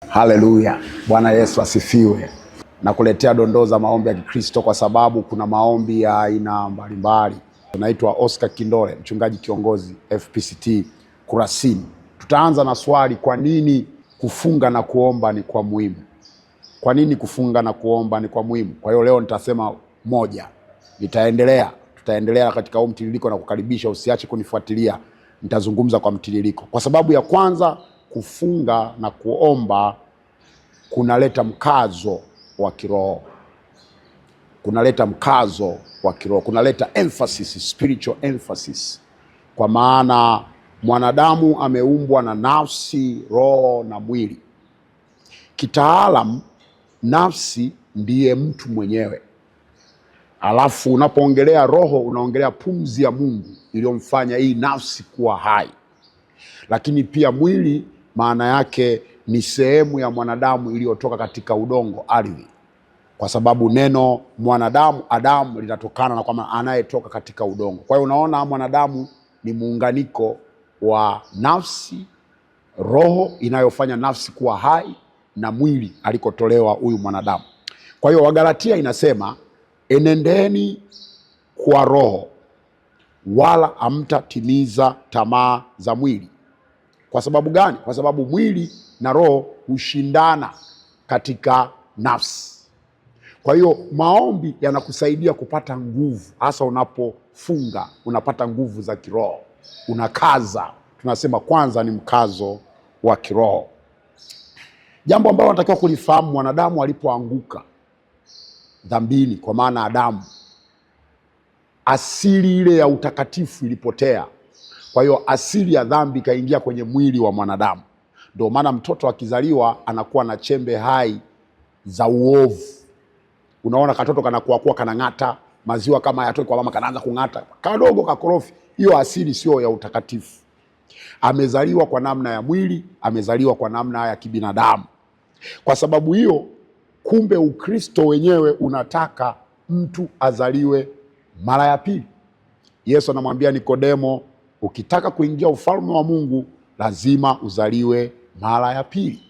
Haleluya, Bwana Yesu asifiwe. Nakuletea dondoo za maombi ya Kikristo kwa sababu kuna maombi ya aina mbalimbali. Naitwa Oscar Kindole, mchungaji kiongozi FPCT Kurasini. Tutaanza na swali, kwa nini kufunga na kuomba ni kwa muhimu? Kwa nini kufunga na kuomba ni kwa muhimu? Kwa hiyo leo nitasema moja. Tutaendelea katika huu mtiririko na kukaribisha usiache kunifuatilia. Nitazungumza kwa mtiririko. Kwa sababu ya kwanza, kufunga na kuomba kunaleta mkazo wa kiroho. Kunaleta emphasis, spiritual emphasis. Kwa maana mwanadamu ameumbwa na nafsi, roho na mwili. Kitaalam, nafsi ndiye mtu mwenyewe. Alafu unapoongelea roho unaongelea pumzi ya Mungu iliyomfanya hii nafsi kuwa hai. Lakini pia mwili maana yake ni sehemu ya mwanadamu iliyotoka katika udongo, ardhi. Kwa sababu neno mwanadamu, Adamu, linatokana na kwamba anayetoka katika udongo. Kwa hiyo unaona mwanadamu ni muunganiko wa nafsi, roho inayofanya nafsi kuwa hai na mwili alikotolewa huyu mwanadamu. Kwa hiyo Wagalatia inasema, enendeni kwa roho wala hamtatimiza tamaa za mwili. Kwa sababu gani? Kwa sababu mwili na roho hushindana katika nafsi. Kwa hiyo maombi yanakusaidia kupata nguvu, hasa unapofunga unapata nguvu za kiroho, unakaza. Tunasema kwanza ni mkazo wa kiroho. Jambo ambalo natakiwa kulifahamu, mwanadamu alipoanguka dhambini, kwa maana Adamu, asili ile ya utakatifu ilipotea. Kwa hiyo asili ya dhambi ikaingia kwenye mwili wa mwanadamu. Ndio maana mtoto akizaliwa anakuwa na chembe hai za uovu. Unaona katoto kanakuwa kanang'ata, maziwa kama hayatoki kwa mama kanaanza kung'ata, kadogo kakorofi. Hiyo asili sio ya utakatifu. Amezaliwa kwa namna ya mwili, amezaliwa kwa namna ya kibinadamu. Kwa sababu hiyo, kumbe Ukristo wenyewe unataka mtu azaliwe mara ya pili. Yesu anamwambia Nikodemo, ukitaka kuingia ufalme wa Mungu lazima uzaliwe mara ya pili.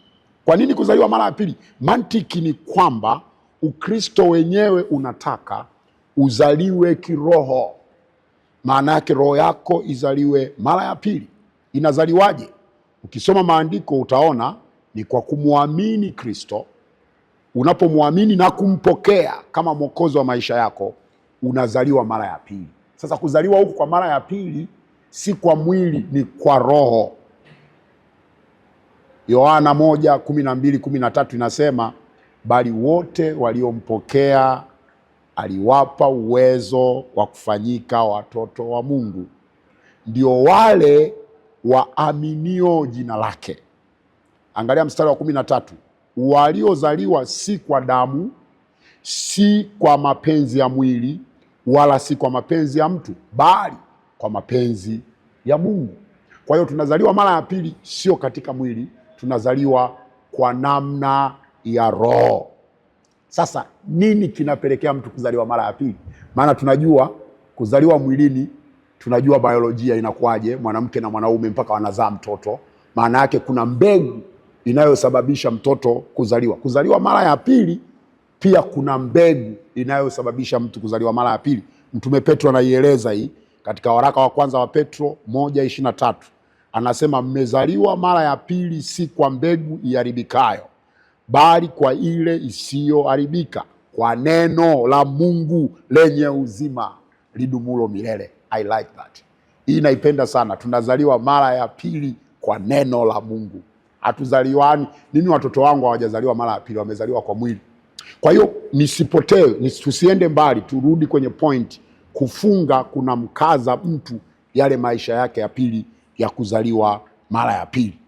Kwa nini kuzaliwa mara ya pili? Mantiki ni kwamba Ukristo wenyewe unataka uzaliwe kiroho. Maana yake roho yako izaliwe mara ya pili. Inazaliwaje? Ukisoma maandiko utaona ni kwa kumwamini Kristo. Unapomwamini na kumpokea kama mwokozi wa maisha yako, unazaliwa mara ya pili. Sasa kuzaliwa huku kwa mara ya pili si kwa mwili, ni kwa roho. Yohana 1:12-13 inasema, bali wote waliompokea aliwapa uwezo wa kufanyika watoto wa Mungu, ndio wale waaminio jina lake. Angalia mstari wa 13, waliozaliwa si kwa damu, si kwa mapenzi ya mwili, wala si kwa mapenzi ya mtu, bali kwa mapenzi ya Mungu. Kwa hiyo tunazaliwa mara ya pili sio katika mwili, tunazaliwa kwa namna ya roho. Sasa nini kinapelekea mtu kuzaliwa mara ya pili? Maana tunajua kuzaliwa mwilini, tunajua biolojia inakuwaje, mwanamke na mwanaume mpaka wanazaa mtoto. Maana yake kuna mbegu inayosababisha mtoto kuzaliwa. Kuzaliwa mara ya pili pia kuna mbegu inayosababisha mtu kuzaliwa mara ya pili. Mtume Petro anaieleza hii katika waraka wa kwanza wa Petro 1:23. Anasema, mmezaliwa mara ya pili, si kwa mbegu iharibikayo, bali kwa ile isiyoharibika, kwa neno la Mungu lenye uzima lidumulo milele. I like that. Hii naipenda sana. Tunazaliwa mara ya pili kwa neno la Mungu. Hatuzaliwani. Mimi watoto wangu hawajazaliwa mara ya pili, wamezaliwa kwa mwili. Kwa hiyo nisipotee, tusiende mbali, turudi kwenye point. Kufunga kuna mkaza mtu yale maisha yake ya pili ya kuzaliwa mara ya pili.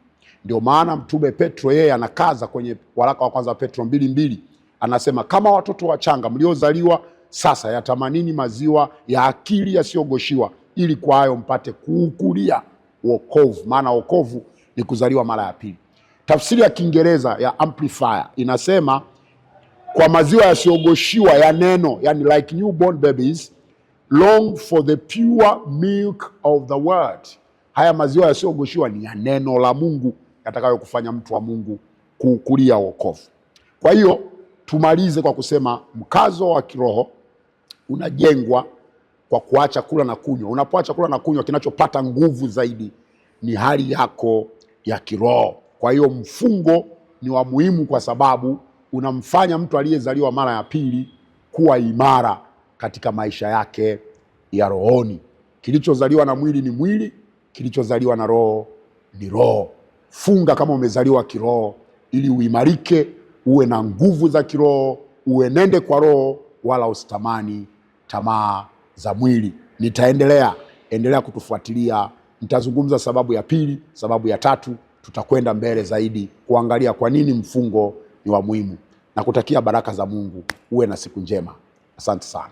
Ndio maana Mtume Petro yeye anakaza kwenye waraka wa kwanza wa Petro 2:2, anasema, kama watoto wachanga mliozaliwa sasa, yatamanini maziwa ya akili yasiyogoshiwa, ili kwa hayo mpate kuukulia wokovu. Maana wokovu ni kuzaliwa mara ya pili. Tafsiri ya Kiingereza ya Amplifier inasema, kwa maziwa yasiyogoshiwa ya neno, yani like newborn babies long for the pure milk of the word. Haya maziwa yasiyogoshiwa ni ya neno la Mungu, yatakayo kufanya mtu wa Mungu kukulia wokovu. Kwa hiyo tumalize kwa kusema mkazo wa kiroho unajengwa kwa kuacha kula na kunywa. Unapoacha kula na kunywa, kinachopata nguvu zaidi ni hali yako ya kiroho. Kwa hiyo mfungo ni wa muhimu kwa sababu unamfanya mtu aliyezaliwa mara ya pili kuwa imara katika maisha yake ya rohoni. Kilichozaliwa na mwili ni mwili, kilichozaliwa na roho ni roho. Funga kama umezaliwa kiroho ili uimarike, uwe na nguvu za kiroho, uenende kwa roho, wala usitamani tamaa za mwili. Endelea kutufuatilia. Nitazungumza sababu ya pili, sababu ya tatu. Tutakwenda mbele zaidi kuangalia kwa nini mfungo ni wa muhimu. Na kutakia baraka za Mungu. Uwe na siku njema. Asante sana.